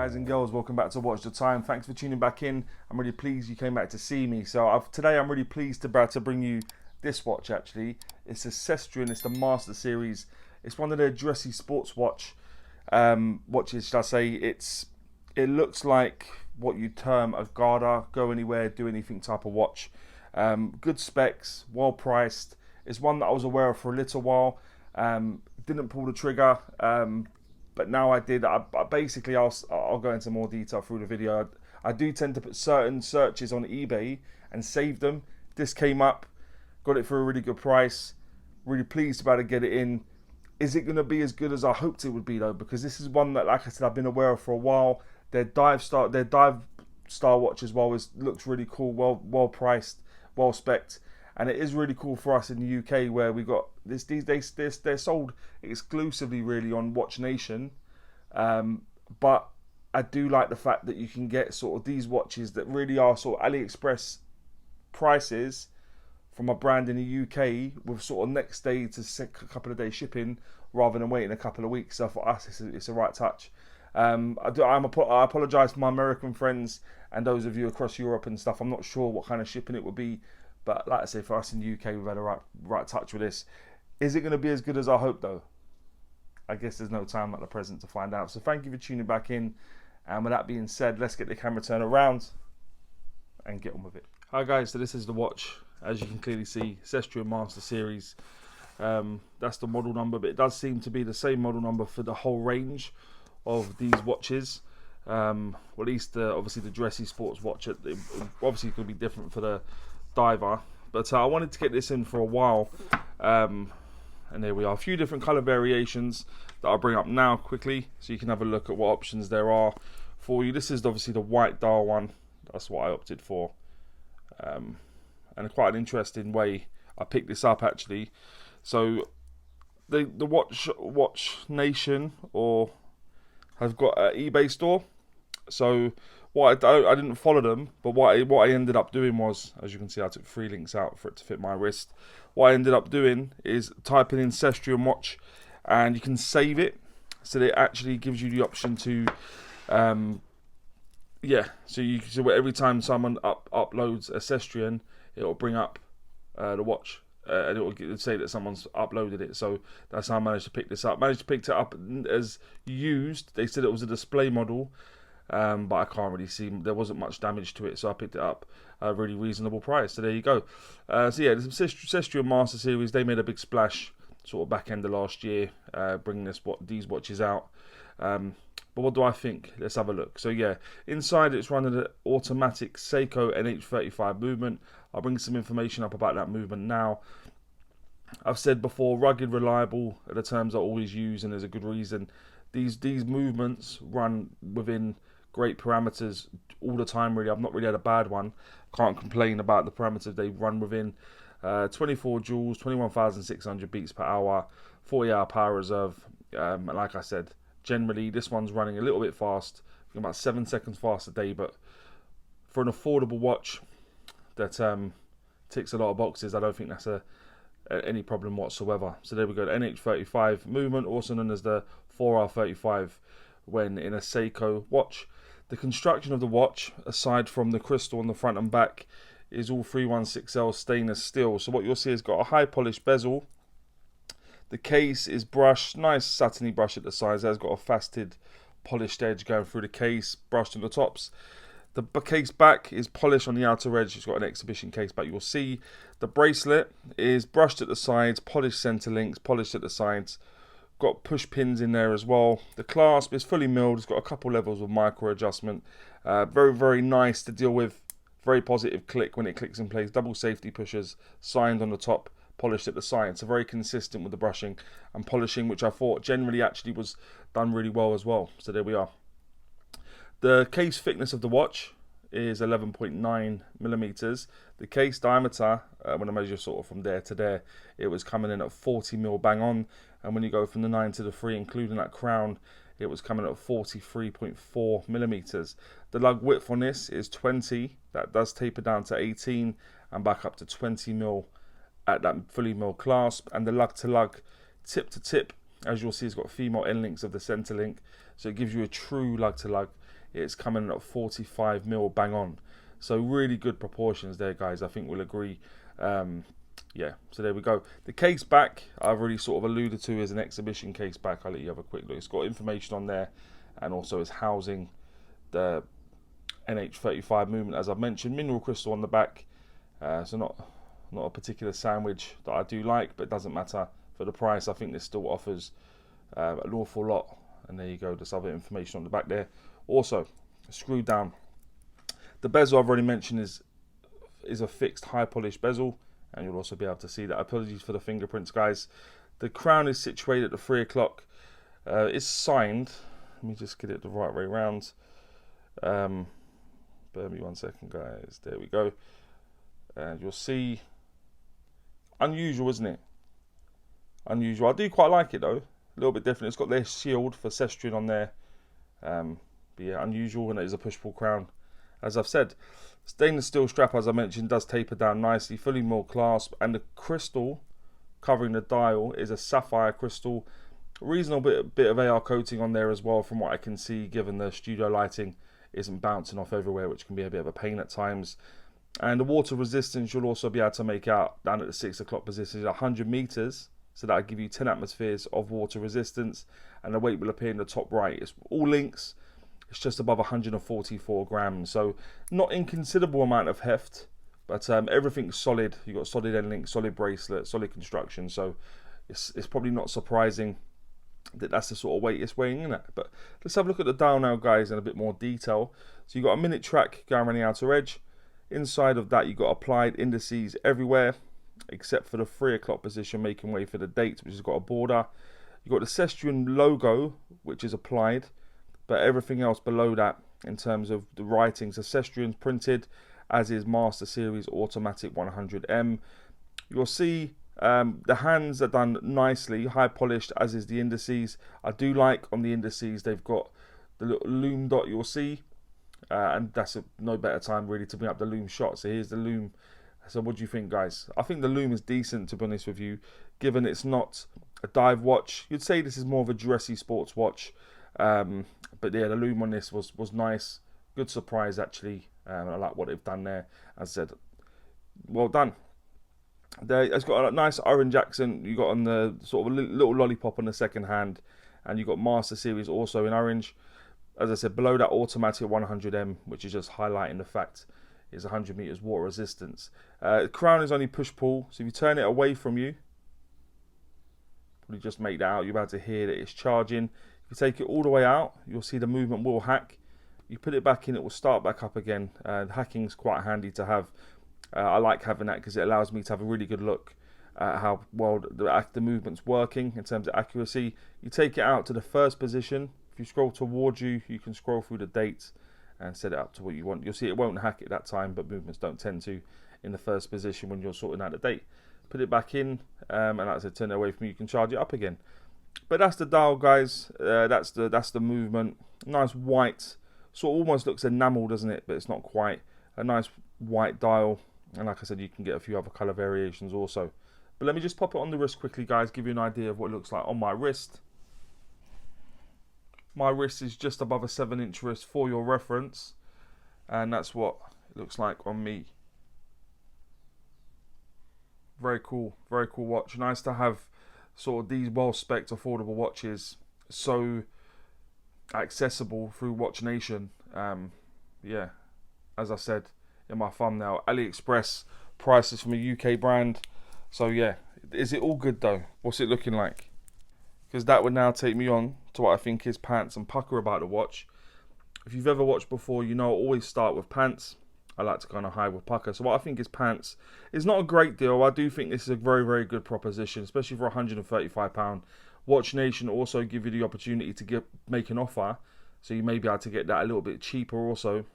Guys and girls, welcome back to Watch the Time. Thanks for tuning back in. I'm really pleased you came back to see me. So today I'm really pleased to bring you this watch actually. It's a Cestrian, it's the Master Series. It's one of their dressy sports watches, should I say. It looks like what you term a GADA, go anywhere, do anything type of watch. Good specs, well priced. It's one that I was aware of for a little while. Didn't pull the trigger. But now I did. I'll go into more detail through the video. I do tend to put certain searches on eBay and save them. This came up, got it for a really good price. Really pleased about to get it in. Is it going to be as good as I hoped it would be though? Because this is one that, like I said, I've been aware of for a while. Their dive style watch as well looks really cool, well priced, well spec'd. And it is really cool for us in the UK where we got this. These days they're sold exclusively really on Watchnation, but I do like the fact that you can get sort of these watches that really are sort of AliExpress prices from a brand in the UK with sort of next day to a couple of days shipping rather than waiting a couple of weeks. So for us, it's a right touch. I apologise for my American friends and those of you across Europe and stuff. I'm not sure what kind of shipping it would be. But like I say, for us in the UK, we've had a right touch with this. Is it going to be as good as I hope, though? I guess there's no time like the present to find out. So thank you for tuning back in. And with that being said, let's get the camera turned around and get on with it. Hi guys, so this is the watch. As you can clearly see, Cestrian Master Series. That's the model number, but it does seem to be the same model number for the whole range of these watches. Well, at least obviously the dressy sports watch. Obviously it could be different for the diver, but I wanted to get this in for a while, and there we are. A few different color variations that I'll bring up now quickly so you can have a look at what options there are for you. This is obviously the white dial one. That's what I opted for, and quite an interesting way I picked this up actually. So the Watchnation have got an eBay store. So I didn't follow them, but what I ended up doing was, as you can see, I took 3 links out for it to fit my wrist. What I ended up doing is typing in Cestrian watch, and you can save it. So it actually gives you the option to, So every time someone uploads a Cestrian, it will bring up the watch, and it will say that someone's uploaded it. So that's how I managed to pick this up. Managed to pick it up as used. They said it was a display model. But I can't really see, there wasn't much damage to it, so I picked it up at a really reasonable price. So there you go. So yeah, the Cestrian Master Series, they made a big splash sort of back end of last year, bringing these watches out. But what do I think? Let's have a look. So yeah, inside it's running an automatic Seiko NH35 movement. I'll bring some information up about that movement now. I've said before, rugged, reliable are the terms I always use, and there's a good reason. These movements run within great parameters all the time really. I've not really had a bad one. Can't complain about the parameters they run within. 24 joules, 21,600 beats per hour, 40-hour power reserve. And like I said, generally this one's running a little bit fast, about 7 seconds fast a day, but for an affordable watch that ticks a lot of boxes, I don't think that's any problem whatsoever. So there we go, the NH35 movement, also known as the 4R35 when in a Seiko watch. The construction of the watch, aside from the crystal on the front and back, is all 316L stainless steel. So what you'll see is got a high polished bezel. The case is brushed, nice satiny brush at the sides. It has got a faceted polished edge going through the case, brushed on the tops. The case back is polished on the outer edge. It's got an exhibition case back. You'll see the bracelet is brushed at the sides, polished center links, polished at the sides. Got push pins in there as well. The clasp is fully milled. It's got a couple levels of micro adjustment. Very, very nice to deal with. Very positive click when it clicks in place. Double safety pushers signed on the top, polished at the sides. So very consistent with the brushing and polishing, which I thought generally actually was done really well as well. So there we are. The case thickness of the watch is 11.9 millimeters. The case diameter, when I measure sort of from there to there, it was coming in at 40 mil bang on. And when you go from the 9 to the 3, including that crown, it was coming at 43.4 millimeters. The lug width on this is 20. That does taper down to 18 and back up to 20 mil at that fully milled clasp. And the lug to lug, tip to tip, as you'll see, it's got female end links of the center link. So it gives you a true lug to lug. it's coming at 45mm bang on. So really good proportions there, guys. I think we'll agree. Yeah, so there we go. The case back, I've already sort of alluded to, is an exhibition case back. I'll let you have a quick look. It's got information on there, and also is housing the NH35 movement, as I've mentioned. Mineral crystal on the back, so not a particular sandwich that I do like, but it doesn't matter for the price. I think this still offers an awful lot. And there you go, there's other information on the back there. Also, screwed down. The bezel I've already mentioned is a fixed high polished bezel, and you'll also be able to see that. Apologies for the fingerprints, guys. The crown is situated at the 3 o'clock. It's signed. Let me just get it the right way around. Bear me 1 second, guys. There we go. And you'll see, unusual, isn't it? Unusual. I do quite like it though. A little bit different. It's got their shield for Cestrian on there. But yeah, unusual, and it is a push-pull crown. As I've said, stainless steel strap, as I mentioned, does taper down nicely. Fully milled clasp, and the crystal covering the dial is a sapphire crystal. Reasonable bit of AR coating on there as well, from what I can see, given the studio lighting isn't bouncing off everywhere, which can be a bit of a pain at times. And the water resistance you'll also be able to make out down at the 6 o'clock position is 100 meters. So that'll give you 10 atmospheres of water resistance, and the weight will appear in the top right. It's all links. It's just above 144 grams, so not inconsiderable amount of heft, but everything's solid. You've got solid end link, solid bracelet, solid construction, so it's probably not surprising that that's the sort of weight it's weighing in at. But let's have a look at the dial now, guys, in a bit more detail. So you've got a minute track going around the outer edge. Inside of that, you've got applied indices everywhere, except for the 3 o'clock position, making way for the date, which has got a border. You've got the Cestrian logo, which is applied, but everything else below that, in terms of the writings, the Cestrian's printed, as is Master Series Automatic 100M. You'll see the hands are done nicely, high polished, as is the indices. I do like on the indices, they've got the little loom dot you'll see, and that's no better time really to bring up the loom shot. So here's the loom. So what do you think, guys? I think the loom is decent, to be honest with you, given it's not a dive watch. You'd say this is more of a dressy sports watch, but yeah, the loom on this was nice. Good surprise, actually. I like what they've done there. As I said, well done. It's got a nice orange accent. You got on the sort of a little lollipop on the second hand, and you got Master Series also in orange. As I said, below that Automatic 100M, which is just highlighting the fact is 100 meters water resistance. The crown is only push-pull, so if you turn it away from you, probably just make that out, you're about to hear that it's charging. If you take it all the way out, you'll see the movement will hack. You put it back in, it will start back up again. Hacking is quite handy to have. I like having that because it allows me to have a really good look at how well the movement's working in terms of accuracy. You take it out to the first position. If you scroll towards you, you can scroll through the dates and set it up to what you want. You'll see it won't hack at that time, but movements don't tend to in the first position when you're sorting out the date. Put it back in, and like I said, turn it away from you, you can charge it up again. But that's the dial, guys. That's the movement. Nice white, sort of almost looks enamel, doesn't it? But it's not quite. A nice white dial, and like I said, you can get a few other color variations also. But let me just pop it on the wrist quickly, guys, give you an idea of what it looks like on my wrist. My wrist is just above a 7-inch wrist for your reference, and that's what it looks like on me. Very cool watch. Nice to have sort of these well-spec'd affordable watches so accessible through Watchnation. Yeah, as I said in my thumbnail, AliExpress prices from a UK brand. So yeah, is it all good though? What's it looking like? Because that would now take me on to what I think is pants and pucker about the watch. If you've ever watched before, you know I always start with pants. I like to kind of hide with pucker. So what I think is pants is not a great deal. I do think this is a very, very good proposition, especially for £135. Watchnation also give you the opportunity to make an offer, so you may be able to get that a little bit cheaper also.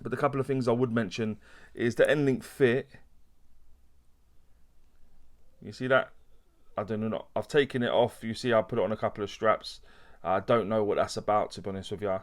But the couple of things I would mention is the end link fit. You see that? I don't know. I've taken it off. You see, I put it on a couple of straps. I don't know what that's about, to be honest with you.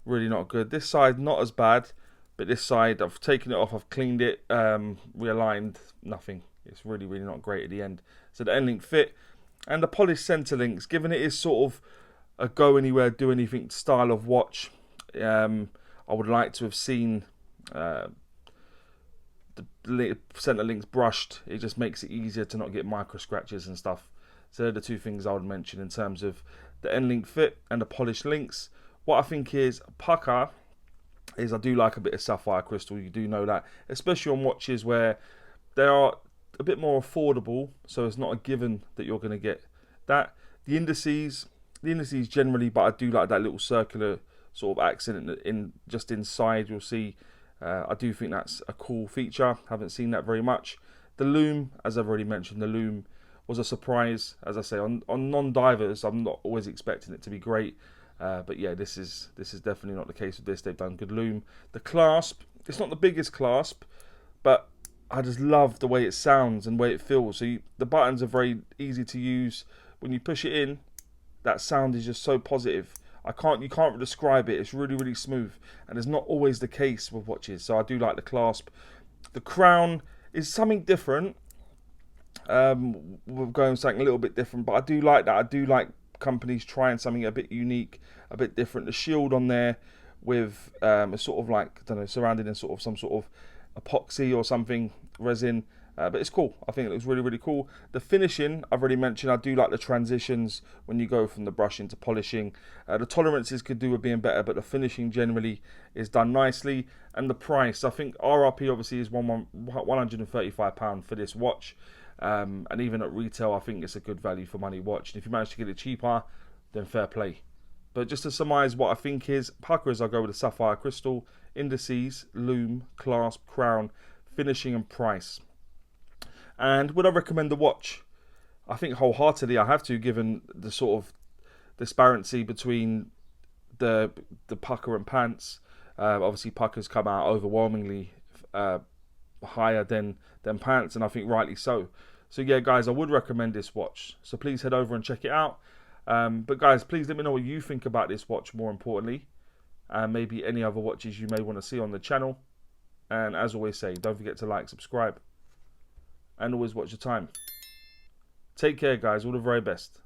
Really not good. This side not as bad, but this side I've taken it off. I've cleaned it, realigned. Nothing. It's really, really not great at the end. So the end link fit and the polished center links. Given it is sort of a go anywhere, do anything style of watch, I would like to have seen the center links brushed. It just makes it easier to not get micro scratches and stuff. So they're the two things I would mention in terms of the end link fit and the polished links. What I think is Pukka is I do like a bit of sapphire crystal. You do know that, especially on watches where they are a bit more affordable, so it's not a given that you're going to get that. The indices generally, but I do like that little circular sort of accent in just inside. You'll see. I do think that's a cool feature. Haven't seen that very much. The loom, as I've already mentioned, the loom was a surprise. As I say, on non-divers, I'm not always expecting it to be great. But yeah, this is definitely not the case with this. They've done good loom. The clasp, it's not the biggest clasp, but I just love the way it sounds and the way it feels. So the buttons are very easy to use. When you push it in, that sound is just so positive. You can't describe it. It's really, really smooth, and it's not always the case with watches. So I do like the clasp. The crown is something different. We're going something a little bit different, but I do like that. I do like companies trying something a bit unique, a bit different. The shield on there with a sort of like, I don't know, surrounded in sort of some sort of epoxy or something, resin. But it's cool. I think it looks really, really cool. The finishing, I've already mentioned, I do like the transitions when you go from the brushing to polishing. The tolerances could do with being better, but the finishing generally is done nicely. And the price, I think RRP obviously is £135 for this watch. And even at retail, I think it's a good value for money watch. And if you manage to get it cheaper, then fair play. But just to surmise what I think is, Pukka is I'll go with the sapphire crystal, indices, loom, clasp, crown, finishing and price. And would I recommend the watch? I think wholeheartedly I have to, given the sort of disparity between the Pukka and pants. Obviously Pukka's come out overwhelmingly higher than pants, and I think rightly so. So yeah, guys, I would recommend this watch. So please head over and check it out. But guys, please let me know what you think about this watch more importantly. And maybe any other watches you may want to see on the channel. And as always say, don't forget to like, subscribe. And always watch your time. Take care, guys. All the very best.